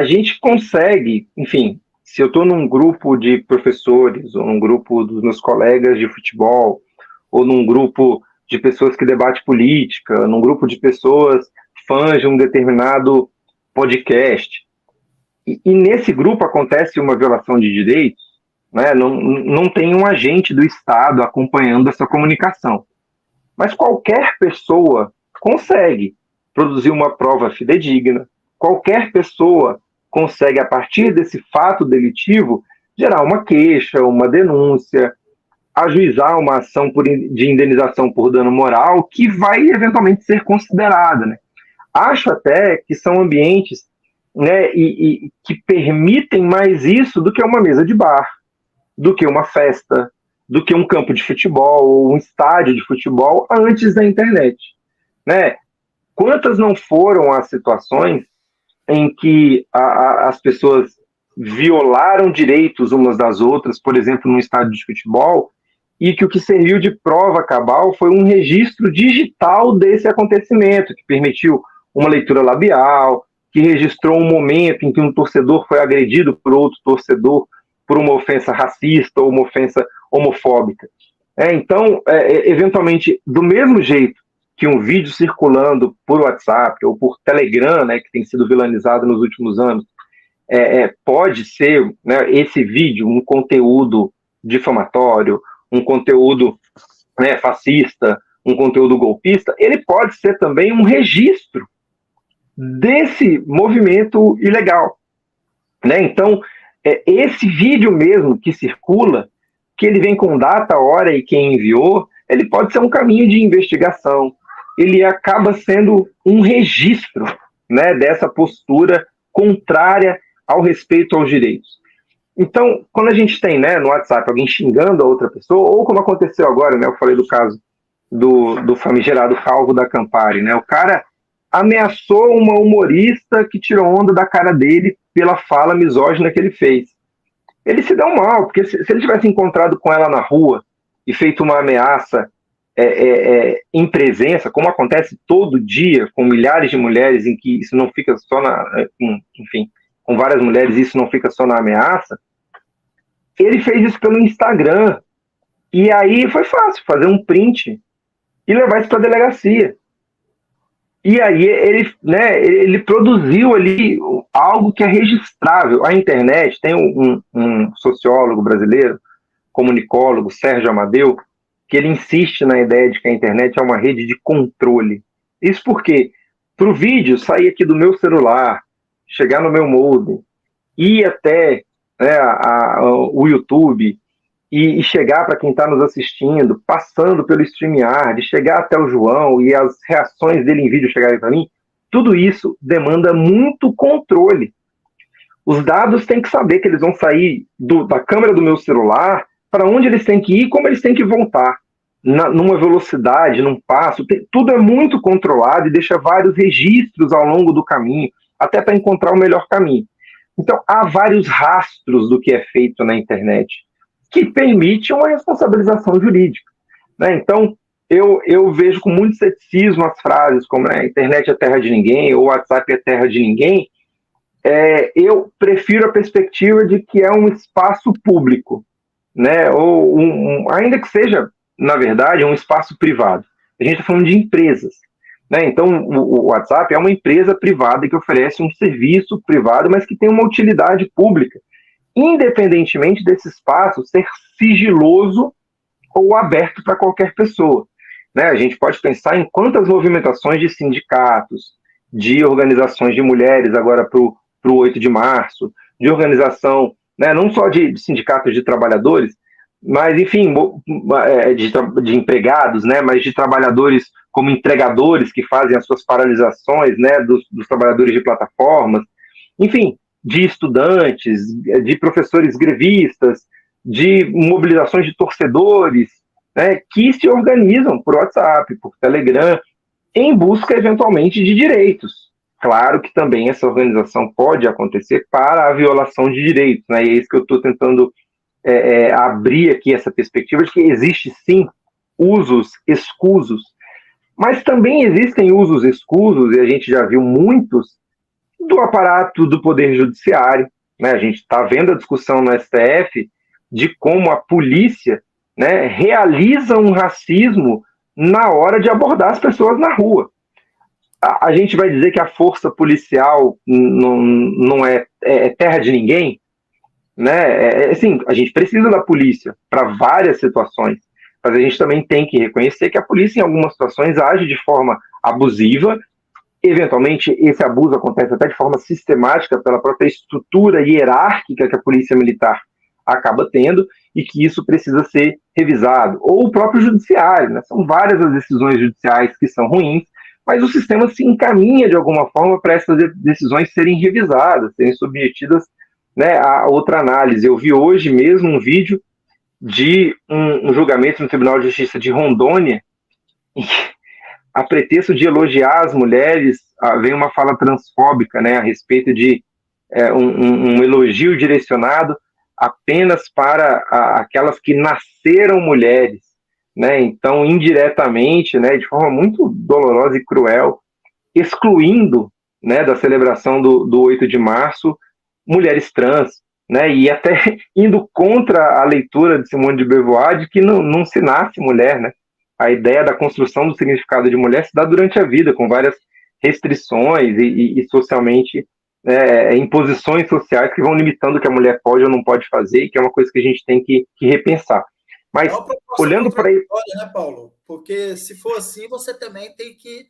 gente consegue, enfim, se eu estou num grupo de professores, ou num grupo dos meus colegas de futebol, ou num grupo de pessoas que debatem política, num grupo de pessoas fãs de um determinado podcast, e nesse grupo acontece uma violação de direitos, né? Não tem um agente do Estado acompanhando essa comunicação. Mas qualquer pessoa consegue produzir uma prova fidedigna, qualquer pessoa consegue, a partir desse fato delitivo, gerar uma queixa, uma denúncia, ajuizar uma ação de indenização por dano moral, que vai eventualmente ser considerada, né? Acho até que são ambientes, né, e que permitem mais isso do que uma mesa de bar, do que uma festa, do que um campo de futebol ou um estádio de futebol antes da internet, né? Quantas não foram as situações em que as pessoas violaram direitos umas das outras, por exemplo, num estádio de futebol, e que o que serviu de prova cabal foi um registro digital desse acontecimento, que permitiu uma leitura labial, que registrou um momento em que um torcedor foi agredido por outro torcedor por uma ofensa racista ou uma ofensa homofóbica. Então, eventualmente, do mesmo jeito que um vídeo circulando por WhatsApp ou por Telegram, né, que tem sido vilanizado nos últimos anos, pode ser, né, esse vídeo um conteúdo difamatório, um conteúdo, né, fascista, um conteúdo golpista, ele pode ser também um registro desse movimento ilegal, né? Então, esse vídeo mesmo que circula, que ele vem com data, hora e quem enviou, ele pode ser um caminho de investigação, ele acaba sendo um registro, né, dessa postura contrária ao respeito aos direitos. Então, quando a gente tem, né, no WhatsApp alguém xingando a outra pessoa, ou como aconteceu agora, né, eu falei do caso do famigerado Calvo da Campari, né, o cara ameaçou uma humorista que tirou onda da cara dele pela fala misógina que ele fez. Ele se deu mal, porque se ele tivesse encontrado com ela na rua e feito uma ameaça em presença, como acontece todo dia com milhares de mulheres, em que isso não fica só enfim, com várias mulheres, isso não fica só na ameaça, ele fez isso pelo Instagram. E aí foi fácil fazer um print e levar isso para a delegacia. E aí ele produziu ali algo que é registrável. A internet tem um sociólogo brasileiro, comunicólogo, Sérgio Amadeu, que ele insiste na ideia de que a internet é uma rede de controle. Isso porque, para o vídeo sair aqui do meu celular, chegar no meu modem, ir até, né, o YouTube e chegar para quem está nos assistindo, passando pelo StreamYard, chegar até o João e as reações dele em vídeo chegarem para mim, tudo isso demanda muito controle. Os dados têm que saber que eles vão sair da câmera do meu celular, para onde eles têm que ir e como eles têm que voltar. Numa velocidade, num passo, tudo é muito controlado e deixa vários registros ao longo do caminho, até para encontrar o melhor caminho. Então, há vários rastros do que é feito na internet, que permite uma responsabilização jurídica, né? Então, eu vejo com muito ceticismo as frases como, né, a internet é terra de ninguém, ou o WhatsApp é terra de ninguém. Eu prefiro a perspectiva de que é um espaço público, né? Ou ainda que seja, na verdade, um espaço privado. A gente está falando de empresas, né? Então, o WhatsApp é uma empresa privada que oferece um serviço privado, mas que tem uma utilidade pública, independentemente desse espaço ser sigiloso ou aberto para qualquer pessoa, né? A gente pode pensar em quantas movimentações de sindicatos, de organizações de mulheres agora para o 8 de março, de organização, né, não só de sindicatos de trabalhadores, mas, enfim, de empregados, né, mas de trabalhadores como entregadores que fazem as suas paralisações, né, dos trabalhadores de plataformas, enfim, de estudantes, de professores grevistas, de mobilizações de torcedores, né, que se organizam por WhatsApp, por Telegram, em busca, eventualmente, de direitos. Claro que também essa organização pode acontecer para a violação de direitos, né, e é isso que eu estou tentando abrir aqui essa perspectiva de que existe, sim, usos escusos, mas também existem usos escusos, e a gente já viu muitos, do aparato do Poder Judiciário, né? A gente está vendo a discussão no STF de como a polícia, né, realiza um racismo na hora de abordar as pessoas na rua. A gente vai dizer que a força policial não é terra de ninguém, né? Assim, a gente precisa da polícia para várias situações, mas a gente também tem que reconhecer que a polícia, em algumas situações, age de forma abusiva. Eventualmente, esse abuso acontece até de forma sistemática pela própria estrutura hierárquica que a polícia militar acaba tendo, e que isso precisa ser revisado. Ou o próprio judiciário, né? São várias as decisões judiciais que são ruins, mas o sistema se encaminha de alguma forma para essas decisões serem revisadas, serem submetidas, né, a outra análise. Eu vi hoje mesmo um vídeo de um julgamento no Tribunal de Justiça de Rondônia, em que, a pretexto de elogiar as mulheres, vem uma fala transfóbica, né, a respeito de um elogio direcionado apenas para aquelas que nasceram mulheres, né? Então, indiretamente, né, de forma muito dolorosa e cruel, excluindo né, da celebração do 8 de março, mulheres trans, né, e até indo contra a leitura de Simone de Beauvoir de que não se nasce mulher, né? A ideia da construção do significado de mulher se dá durante a vida, com várias restrições e socialmente imposições sociais que vão limitando o que a mulher pode ou não pode fazer, e que é uma coisa que a gente tem que repensar. Mas, é uma proposta olhando para ele, né, Paulo? Porque se for assim, você também tem que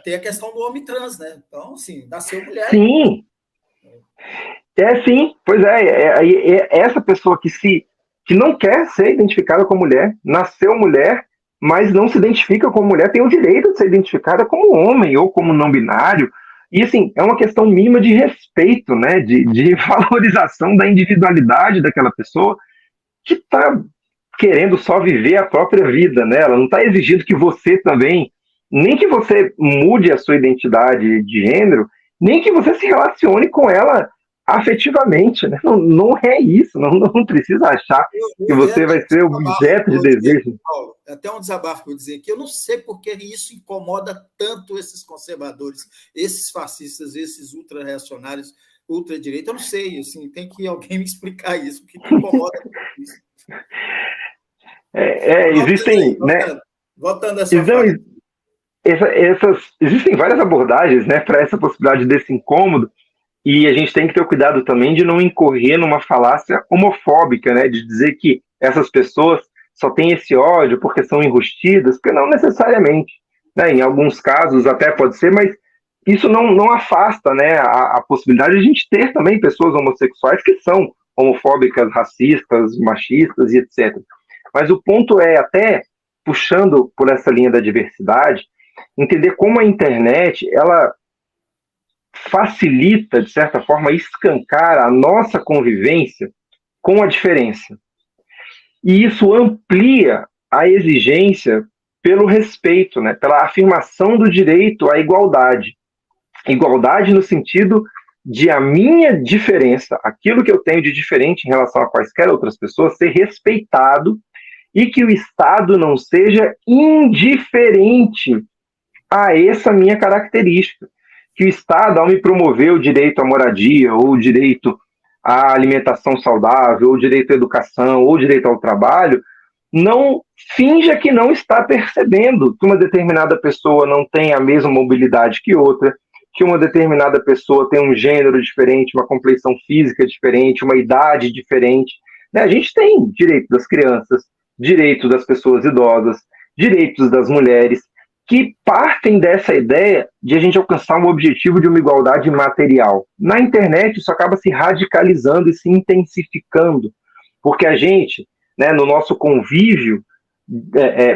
ter a questão do homem trans, né? Então, assim, nasceu mulher. Sim, sim, pois essa pessoa que não quer ser identificada como mulher, nasceu mulher, mas não se identifica como mulher, tem o direito de ser identificada como homem ou como não binário. E, assim, é uma questão mínima de respeito, né, de valorização da individualidade daquela pessoa que está querendo só viver a própria vida, né? Ela não está exigindo que você também, nem que você mude a sua identidade de gênero, nem que você se relacione com ela afetivamente, né? Não é isso, não precisa achar que você vai ser objeto de desejo. Paulo, até um desabafo que eu vou dizer que eu não sei porque isso incomoda tanto esses conservadores, esses fascistas, esses ultra-reacionários, ultra-direita, eu não sei, assim, tem que alguém me explicar isso, o que incomoda isso. Existem, aí, né? Voltando a sua fala. Existem várias abordagens, né, para essa possibilidade desse incômodo, e a gente tem que ter o cuidado também de não incorrer numa falácia homofóbica, né, de dizer que essas pessoas só têm esse ódio porque são enrustidas, porque não necessariamente, né, em alguns casos até pode ser, mas isso não afasta, né, a possibilidade de a gente ter também pessoas homossexuais que são homofóbicas, racistas, machistas e etc. Mas o ponto é, até puxando por essa linha da diversidade, entender como a internet, ela facilita, de certa forma, escancara a nossa convivência com a diferença. E isso amplia a exigência pelo respeito, né, pela afirmação do direito à igualdade. Igualdade no sentido de a minha diferença, aquilo que eu tenho de diferente em relação a quaisquer outras pessoas, ser respeitado e que o Estado não seja indiferente a essa minha característica. Que o Estado, ao me promover o direito à moradia, ou o direito à alimentação saudável, ou o direito à educação, ou o direito ao trabalho, não finja que não está percebendo que uma determinada pessoa não tem a mesma mobilidade que outra, que uma determinada pessoa tem um gênero diferente, uma complexão física diferente, uma idade diferente. Né? A gente tem direito das crianças, direitos das pessoas idosas, direitos das mulheres, que partem dessa ideia de a gente alcançar um objetivo de uma igualdade material. Na internet, isso acaba se radicalizando e se intensificando, porque a gente, né, no nosso convívio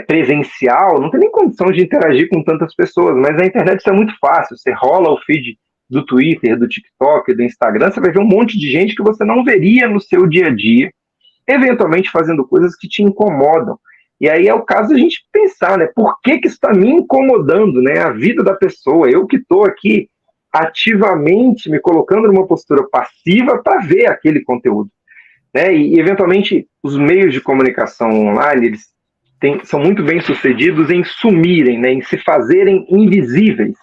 presencial, não tem nem condição de interagir com tantas pessoas, mas na internet isso é muito fácil. Você rola o feed do Twitter, do TikTok, do Instagram, você vai ver um monte de gente que você não veria no seu dia a dia, eventualmente fazendo coisas que te incomodam. E aí é o caso da gente pensar, né? Por que isso está me incomodando, né? A vida da pessoa. Eu que estou aqui ativamente me colocando numa postura passiva para ver aquele conteúdo. Né? E, eventualmente, os meios de comunicação online, eles são muito bem sucedidos em sumirem, né? Em se fazerem invisíveis.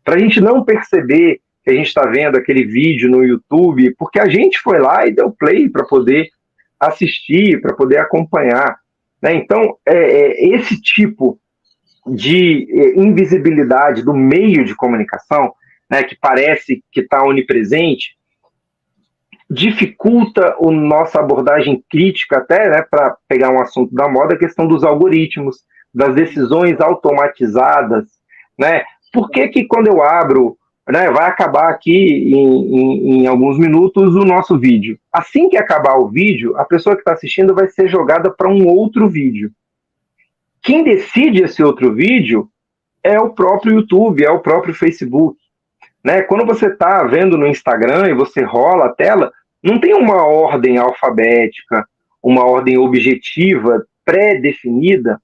Para a gente não perceber que a gente está vendo aquele vídeo no YouTube, porque a gente foi lá e deu play para poder assistir, para poder acompanhar. Né? Então, esse tipo de invisibilidade do meio de comunicação, né, que parece que está onipresente, dificulta a nossa abordagem crítica até, né, para pegar um assunto da moda, a questão dos algoritmos, das decisões automatizadas. Né? Por que quando eu abro, né, vai acabar aqui em alguns minutos o nosso vídeo. Assim que acabar o vídeo, a pessoa que está assistindo vai ser jogada para um outro vídeo. Quem decide esse outro vídeo é o próprio YouTube, é o próprio Facebook. Né? Quando você está vendo no Instagram e você rola a tela, não tem uma ordem alfabética, uma ordem objetiva, pré-definida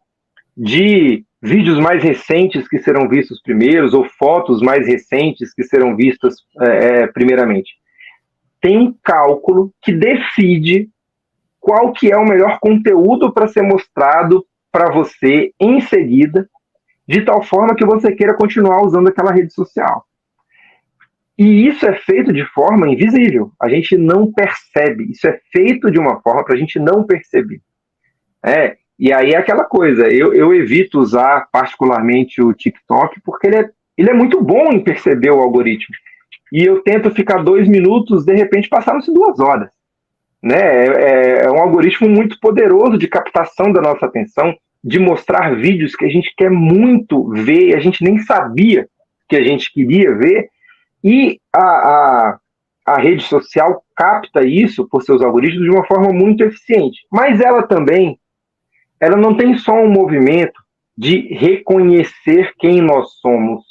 de vídeos mais recentes que serão vistos primeiros ou fotos mais recentes que serão vistas primeiramente. Tem um cálculo que decide qual que é o melhor conteúdo para ser mostrado para você em seguida, de tal forma que você queira continuar usando aquela rede social. E isso é feito de forma invisível. A gente não percebe. Isso é feito de uma forma para a gente não perceber. E aí é aquela coisa. Eu evito usar particularmente o TikTok porque ele é muito bom em perceber o algoritmo. E eu tento ficar 2 minutos, de repente passaram-se 2 horas. Né? É um algoritmo muito poderoso de captação da nossa atenção, de mostrar vídeos que a gente quer muito ver e a gente nem sabia que a gente queria ver. E a rede social capta isso por seus algoritmos de uma forma muito eficiente. Mas ela não tem só um movimento de reconhecer quem nós somos.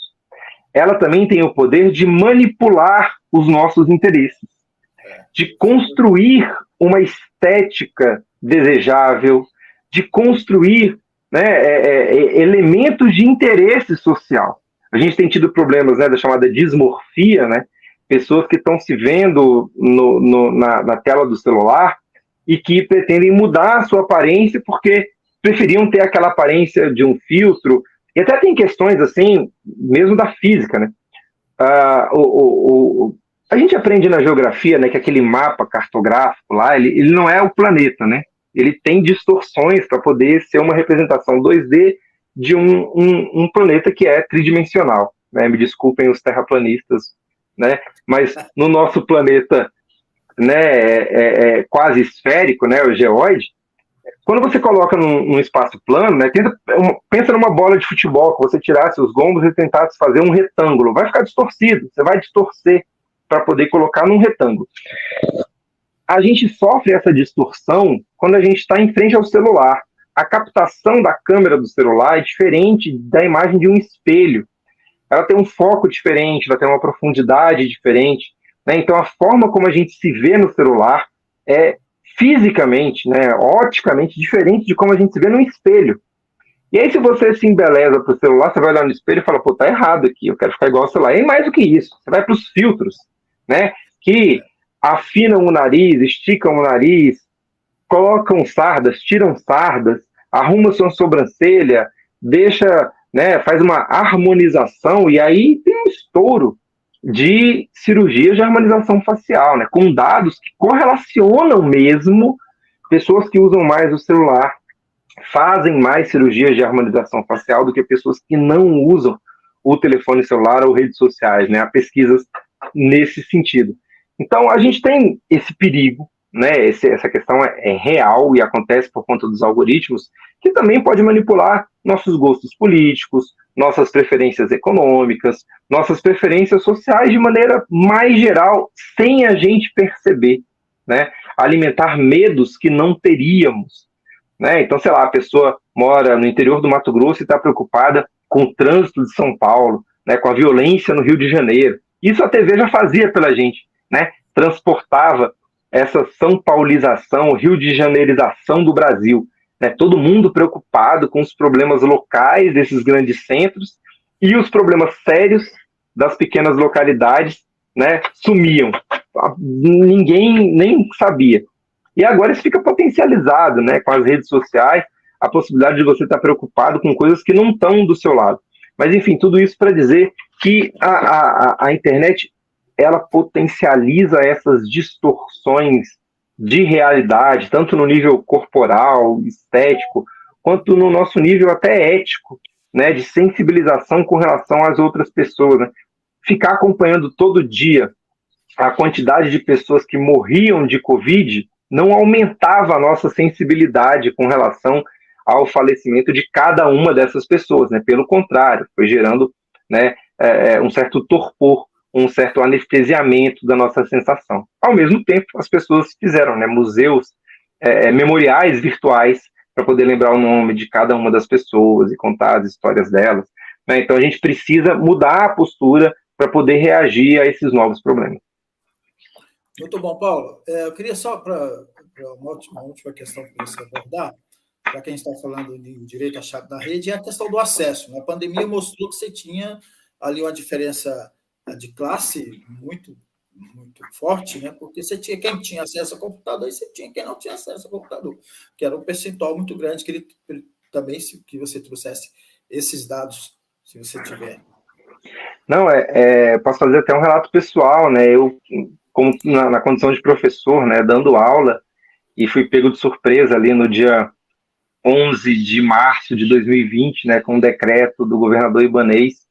Ela também tem o poder de manipular os nossos interesses, de construir uma estética desejável, de construir, né, elementos de interesse social. A gente tem tido problemas, né, da chamada dismorfia, né, pessoas que estão se vendo na tela do celular e que pretendem mudar a sua aparência porque preferiam ter aquela aparência de um filtro. E até tem questões assim, mesmo da física, né? A gente aprende na geografia, né, que aquele mapa cartográfico lá, ele não é o planeta, né? Ele tem distorções para poder ser uma representação 2D de um planeta que é tridimensional. Né? Me desculpem os terraplanistas, né? Mas no nosso planeta, né, quase esférico, né, o geóide, quando você coloca num espaço plano, né, pensa numa bola de futebol, que você tirasse os gombos e tentasse fazer um retângulo. Vai ficar distorcido, você vai distorcer para poder colocar num retângulo. A gente sofre essa distorção quando a gente está em frente ao celular. A captação da câmera do celular é diferente da imagem de um espelho. Ela tem um foco diferente, ela tem uma profundidade diferente. Né? Então, a forma como a gente se vê no celular é fisicamente, né, oticamente diferente de como a gente se vê no espelho. E aí, se você se embeleza para o celular, você vai olhar no espelho e fala, pô, tá errado aqui, eu quero ficar igual ao celular. E mais do que isso, você vai para os filtros, né, que afinam o nariz, esticam o nariz, colocam sardas, tiram sardas, arrumam sua sobrancelha, deixa, né, faz uma harmonização, e aí tem um estouro de cirurgias de harmonização facial, né, com dados que correlacionam mesmo pessoas que usam mais o celular fazem mais cirurgias de harmonização facial do que pessoas que não usam o telefone celular ou redes sociais, né? Há pesquisas nesse sentido. Então, a gente tem esse perigo, né? Essa questão é real e acontece por conta dos algoritmos, que também pode manipular nossos gostos políticos, nossas preferências econômicas, nossas preferências sociais de maneira mais geral, sem a gente perceber, né? Alimentar medos que não teríamos. Né? Então, sei lá, a pessoa mora no interior do Mato Grosso e está preocupada com o trânsito de São Paulo, né? Com a violência no Rio de Janeiro. Isso a TV já fazia pela gente, né? Transportava essa São Paulização, Rio de Janeirização do Brasil. Né? Todo mundo preocupado com os problemas locais desses grandes centros e os problemas sérios das pequenas localidades, né, sumiam. Ninguém nem sabia. E agora isso fica potencializado, né, com as redes sociais, a possibilidade de você estar preocupado com coisas que não estão do seu lado. Mas, enfim, tudo isso para dizer que a internet, ela potencializa essas distorções de realidade, tanto no nível corporal, estético, quanto no nosso nível até ético, né, de sensibilização com relação às outras pessoas. Né? Ficar acompanhando todo dia a quantidade de pessoas que morriam de Covid não aumentava a nossa sensibilidade com relação ao falecimento de cada uma dessas pessoas, né? Pelo contrário, foi gerando, né, um certo torpor, um certo anestesiamento da nossa sensação. Ao mesmo tempo, as pessoas fizeram, né, museus, memoriais virtuais para poder lembrar o nome de cada uma das pessoas e contar as histórias delas. Né? Então a gente precisa mudar a postura para poder reagir a esses novos problemas. Muito bom, Paulo. Eu queria só, para uma última questão que você abordar, já que a gente está falando de direito à chave da rede, é a questão do acesso. Né? A pandemia mostrou que você tinha ali uma diferença de classe muito, muito forte, né? Porque você tinha quem tinha acesso ao computador e você tinha quem não tinha acesso ao computador, que era um percentual muito grande que ele também, que você trouxesse esses dados, se você tiver. Não, posso fazer até um relato pessoal, né? Eu, como na condição de professor, né, dando aula, e fui pego de surpresa ali no dia 11 de março de 2020, né, com um decreto do governador Ibanez,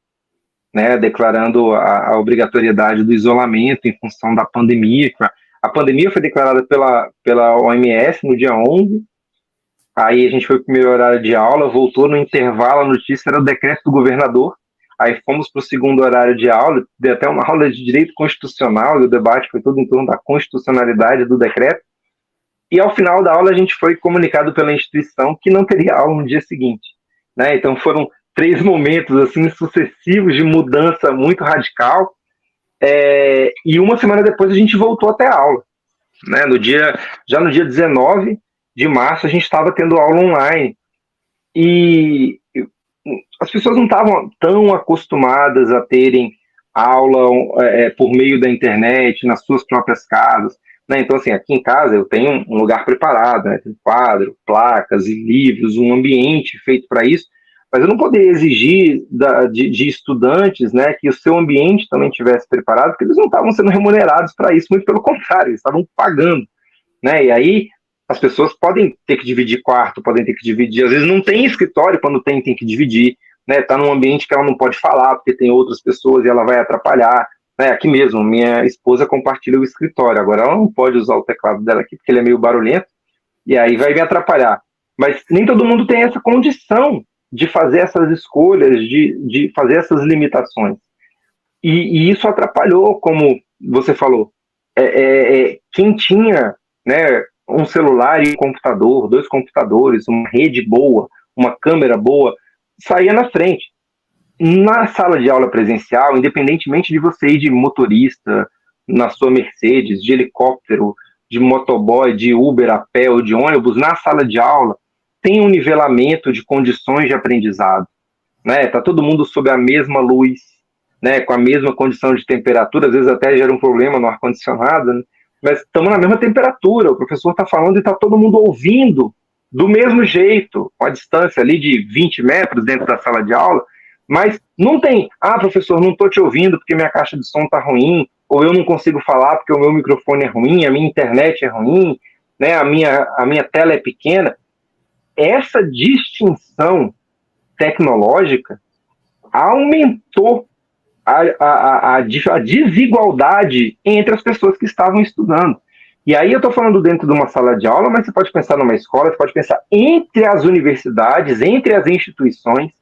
né, declarando a obrigatoriedade do isolamento em função da pandemia. A pandemia foi declarada pela OMS no dia 11, aí a gente foi para o primeiro horário de aula, voltou no intervalo, a notícia era o decreto do governador, aí fomos para o segundo horário de aula, deu até uma aula de direito constitucional, e o debate foi todo em torno da constitucionalidade do decreto, e ao final da aula a gente foi comunicado pela instituição que não teria aula no dia seguinte, né? Então foram 3 momentos assim sucessivos de mudança muito radical, e uma semana depois a gente voltou até a aula, né? Já no dia 19 de março a gente estava tendo aula online, e as pessoas não estavam tão acostumadas a terem aula por meio da internet, nas suas próprias casas, né? Então, assim, aqui em casa eu tenho um lugar preparado, né? Tem quadro, placas e livros, um ambiente feito para isso, mas eu não poderia exigir de estudantes, né, que o seu ambiente também estivesse preparado, porque eles não estavam sendo remunerados para isso, muito pelo contrário, eles estavam pagando, né? E aí as pessoas podem ter que dividir quarto, podem ter que dividir, às vezes não tem escritório, quando tem que dividir, né? Tá num ambiente que ela não pode falar, porque tem outras pessoas e ela vai atrapalhar, né? Aqui mesmo, minha esposa compartilha o escritório, agora ela não pode usar o teclado dela aqui, porque ele é meio barulhento, e aí vai me atrapalhar. Mas nem todo mundo tem essa condição de fazer essas escolhas, de fazer essas limitações. E isso atrapalhou, como você falou, quem tinha, né, um celular e um computador, 2 computadores, uma rede boa, uma câmera boa, saía na frente. Na sala de aula presencial, independentemente de você ir de motorista, na sua Mercedes, de helicóptero, de motoboy, de Uber a pé ou de ônibus, na sala de aula, tem um nivelamento de condições de aprendizado, né? Tá todo mundo sob a mesma luz, né? Com a mesma condição de temperatura, às vezes até gera um problema no ar-condicionado, né? Mas estamos na mesma temperatura, o professor está falando e está todo mundo ouvindo do mesmo jeito, com a distância ali de 20 metros dentro da sala de aula, mas não tem, professor, não estou te ouvindo porque minha caixa de som está ruim, ou eu não consigo falar porque o meu microfone é ruim, a minha internet é ruim, né? A minha tela é pequena. Essa distinção tecnológica aumentou a desigualdade entre as pessoas que estavam estudando. E aí eu estou falando dentro de uma sala de aula, mas você pode pensar numa escola, você pode pensar entre as universidades, entre as instituições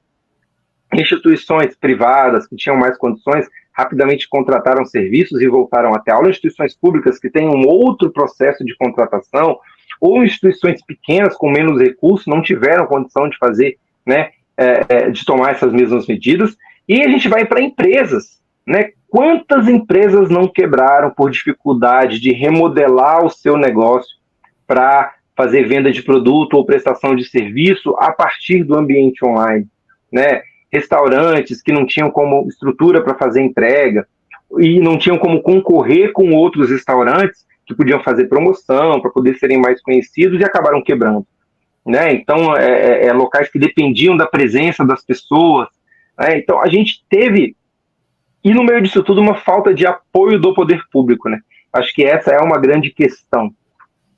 privadas que tinham mais condições, rapidamente contrataram serviços e voltaram até aula, instituições públicas que têm um outro processo de contratação, ou instituições pequenas com menos recursos não tiveram condição de fazer, né, de tomar essas mesmas medidas. E a gente vai para empresas, né? Quantas empresas não quebraram por dificuldade de remodelar o seu negócio para fazer venda de produto ou prestação de serviço a partir do ambiente online, né? Restaurantes que não tinham como estrutura para fazer entrega e não tinham como concorrer com outros restaurantes que podiam fazer promoção para poder serem mais conhecidos e acabaram quebrando, né? Então, locais que dependiam da presença das pessoas, né? Então, a gente teve, e no meio disso tudo, uma falta de apoio do poder público, né? Acho que essa é uma grande questão.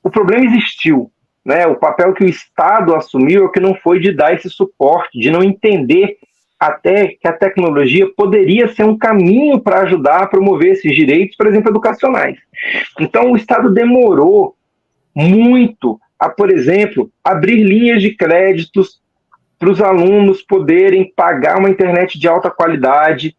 O problema existiu, né? O papel que o Estado assumiu é que não foi de dar esse suporte, de não entender até que a tecnologia poderia ser um caminho para ajudar a promover esses direitos, por exemplo, educacionais. Então, o Estado demorou muito a, por exemplo, abrir linhas de créditos para os alunos poderem pagar uma internet de alta qualidade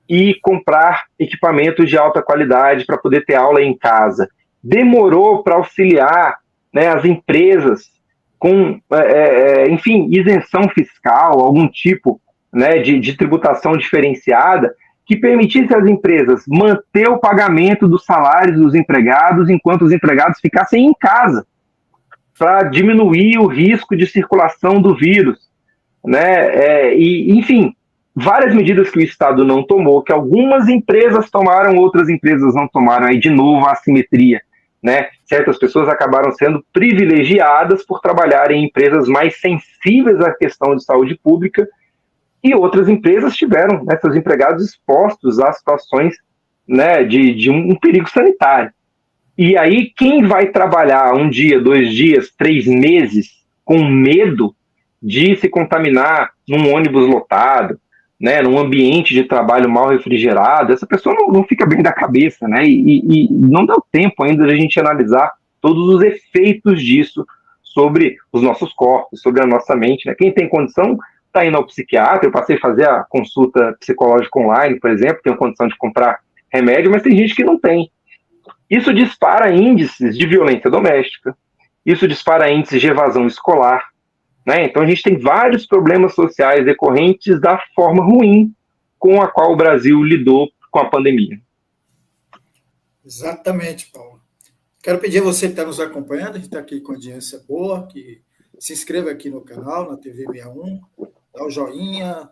e comprar equipamentos de alta qualidade para poder ter aula em casa. Demorou para auxiliar, né, as empresas com, enfim, isenção fiscal, algum tipo, né, de tributação diferenciada, que permitisse às empresas manter o pagamento dos salários dos empregados enquanto os empregados ficassem em casa, para diminuir o risco de circulação do vírus, né? Enfim, várias medidas que o Estado não tomou, que algumas empresas tomaram, outras empresas não tomaram, aí de novo a assimetria, né? Certas pessoas acabaram sendo privilegiadas por trabalhar em empresas mais sensíveis à questão de saúde pública, e outras empresas tiveram, né, seus empregados expostos a situações, né, de um perigo sanitário. E aí, quem vai trabalhar 1 dia, 2 dias, 3 meses com medo de se contaminar num ônibus lotado, né, num ambiente de trabalho mal refrigerado, essa pessoa não fica bem da cabeça, né, e não deu tempo ainda de a gente analisar todos os efeitos disso sobre os nossos corpos, sobre a nossa mente, né. Quem tem condição está indo ao psiquiatra. Eu passei a fazer a consulta psicológica online, por exemplo, tenho condição de comprar remédio, mas tem gente que não tem. Isso dispara índices de violência doméstica, isso dispara índices de evasão escolar, né? Então a gente tem vários problemas sociais decorrentes da forma ruim com a qual o Brasil lidou com a pandemia. Exatamente, Paulo. Quero pedir a você que está nos acompanhando, a gente está aqui com audiência boa, que se inscreva aqui no canal, na TV 61, dá o joinha,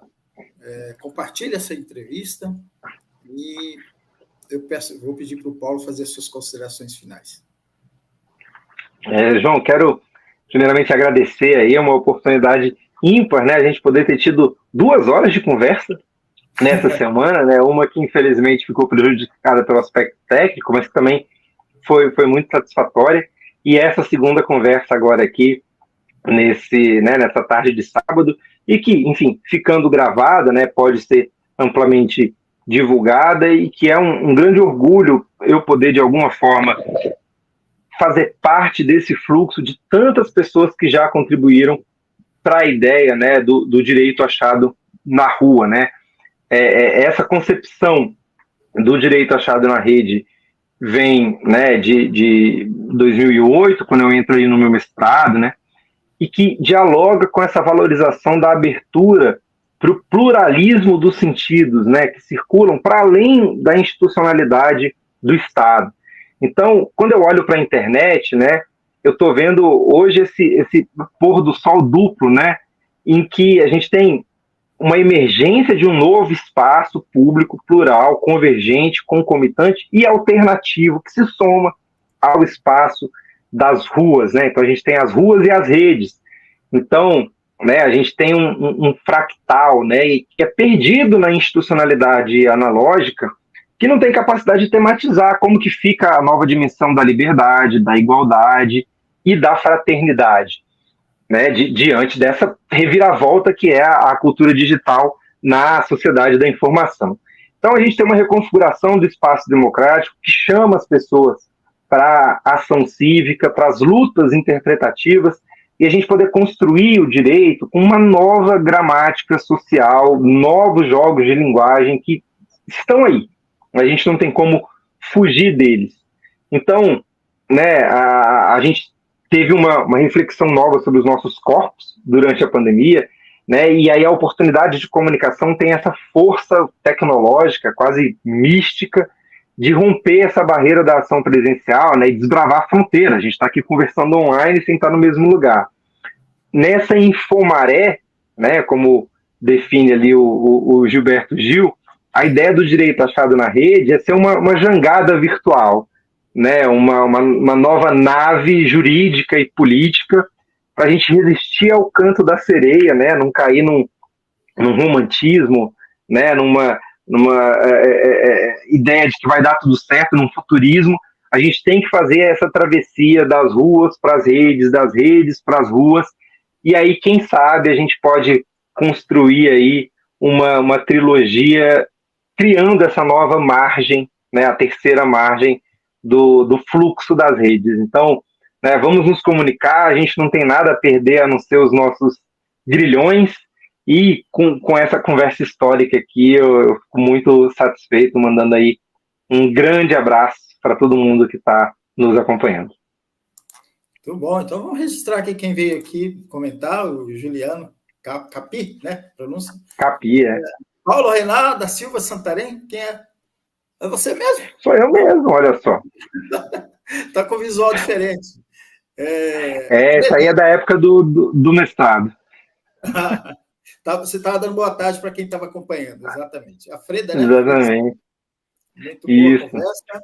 compartilhe essa entrevista e vou pedir para o Paulo fazer suas considerações finais. João, quero primeiramente agradecer aí, é uma oportunidade ímpar, né, a gente poder ter tido 2 horas de conversa nessa semana, né, uma que infelizmente ficou prejudicada pelo aspecto técnico, mas que também foi muito satisfatória, e essa segunda conversa agora aqui, nessa tarde de sábado, e que, enfim, ficando gravada, né, pode ser amplamente divulgada, e que é um grande orgulho eu poder, de alguma forma, fazer parte desse fluxo de tantas pessoas que já contribuíram para a ideia, né, do direito achado na rua, né? Essa concepção do direito achado na rede vem, né, de 2008, quando eu entro aí no meu mestrado, né, e que dialoga com essa valorização da abertura para o pluralismo dos sentidos, né, que circulam para além da institucionalidade do Estado. Então, quando eu olho para a internet, né, eu estou vendo hoje esse pôr do sol duplo, né, em que a gente tem uma emergência de um novo espaço público, plural, convergente, concomitante e alternativo, que se soma ao espaço das ruas, né? Então a gente tem as ruas e as redes. Então, né, a gente tem um fractal, né, que é perdido na institucionalidade analógica, que não tem capacidade de tematizar como que fica a nova dimensão da liberdade, da igualdade e da fraternidade, né, diante dessa reviravolta que é a cultura digital na sociedade da informação. Então a gente tem uma reconfiguração do espaço democrático que chama as pessoas para a ação cívica, para as lutas interpretativas, e a gente poder construir o direito com uma nova gramática social, novos jogos de linguagem que estão aí. A gente não tem como fugir deles. Então, né, a gente teve uma reflexão nova sobre os nossos corpos durante a pandemia, né, e aí a oportunidade de comunicação tem essa força tecnológica, quase mística, de romper essa barreira da ação presencial, né, e desbravar a fronteira. A gente está aqui conversando online sem estar no mesmo lugar. Nessa infomaré, né, como define ali o Gilberto Gil, a ideia do direito achado na rede é ser uma jangada virtual, né, uma nova nave jurídica e política para a gente resistir ao canto da sereia, né, não cair num romantismo, né, numa ideia de que vai dar tudo certo, num futurismo. A gente tem que fazer essa travessia das ruas para as redes, das redes para as ruas, e aí, quem sabe, a gente pode construir aí uma trilogia criando essa nova margem, né, a terceira margem do fluxo das redes. Então, né, vamos nos comunicar, a gente não tem nada a perder a não ser os nossos grilhões, e com essa conversa histórica aqui, eu fico muito satisfeito, mandando aí um grande abraço para todo mundo que está nos acompanhando. Muito bom, então vamos registrar aqui quem veio aqui comentar, o Juliano Capi, né? Pronúncia? Capi, é. Paulo Renato da Silva Santarém, quem é? É você mesmo? Sou eu mesmo, olha só. Está com visual diferente. Essa aí é da época do mestrado. Você estava dando boa tarde para quem estava acompanhando, exatamente. A Freda, né? Exatamente. Muito boa conversa.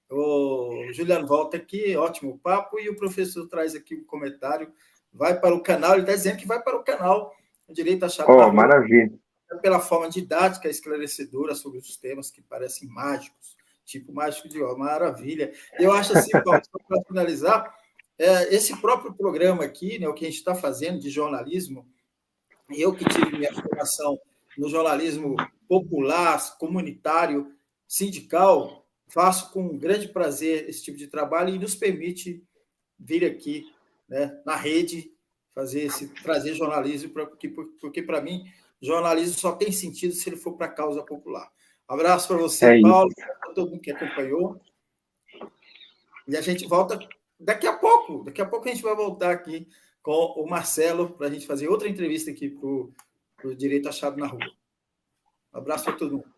O Juliano volta aqui, ótimo papo, e o professor traz aqui um comentário, vai para o canal, ele está dizendo que vai para o canal, o Direito Achado na Rua. Maravilha. pela forma didática, esclarecedora sobre os temas que parecem mágicos, tipo mágico de Oz, maravilha. Eu acho assim, Paulo, para finalizar, esse próprio programa aqui, né, o que a gente está fazendo de jornalismo, eu que tive minha formação no jornalismo popular, comunitário, sindical, faço com grande prazer esse tipo de trabalho e nos permite vir aqui, né, na rede, trazer jornalismo, porque para mim, jornalismo só tem sentido se ele for para a causa popular. Abraço para você, Paulo, para todo mundo que acompanhou. E a gente volta daqui a pouco. Daqui a pouco a gente vai voltar aqui com o Marcelo para a gente fazer outra entrevista aqui para o Direito Achado na Rua. Um abraço para todo mundo.